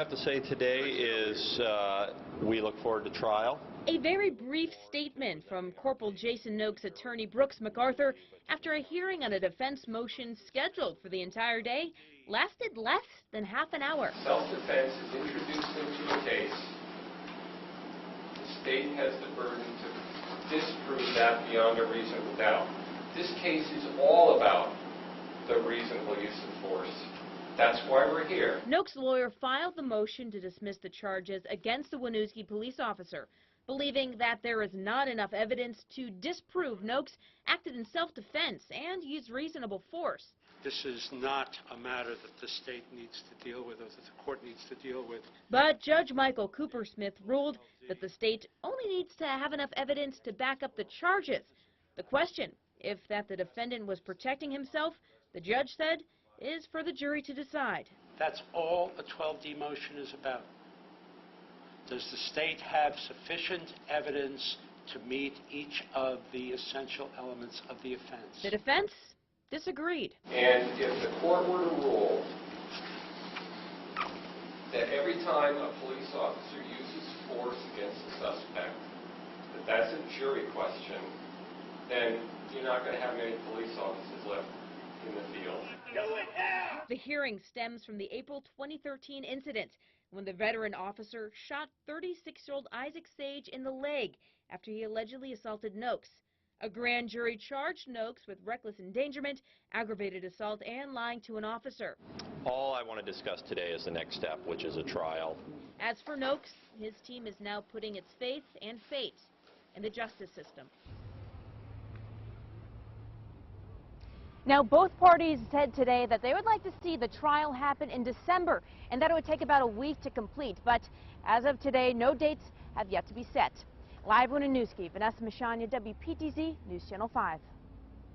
have to say today is we look forward to trial. A very brief statement from Corporal Jason Noakes' attorney Brooks MacArthur after a hearing on a defense motion scheduled for the entire day lasted less than half an hour. Self-defense is introduced into the case. The state has the burden to disprove that beyond a reasonable doubt. This case is all about the reasonable use of force. That's why we're here. Noakes' lawyer filed the motion to dismiss the charges against the Winooski police officer, believing that there is not enough evidence to disprove Noakes acted in self-defense and used reasonable force. This is not a matter that the state needs to deal with or that the court needs to deal with. But Judge Michael Coopersmith ruled that the state only needs to have enough evidence to back up the charges. The question, if that the defendant was protecting himself, the judge said, is for the jury to decide. That's all a 12D motion is about. Does the state have sufficient evidence to meet each of the essential elements of the offense? The defense disagreed. And if the court were to rule that every time a police officer uses force against a suspect, that that's a jury question, then you're not going to have many police officers left in the field. The hearing stems from the April 2013 incident when the veteran officer shot 36-year-old Isaac Sage in the leg after he allegedly assaulted Noakes. A grand jury charged Noakes with reckless endangerment, aggravated assault, and lying to an officer. All I want to discuss today is the next step, which is a trial. As for Noakes, his team is now putting its faith and fate in the justice system. Now, both parties said today that they would like to see the trial happen in December and that it would take about a week to complete. But as of today, no dates have yet to be set. Live in Winooski, Vanessa Mashanya, WPTZ News Channel 5.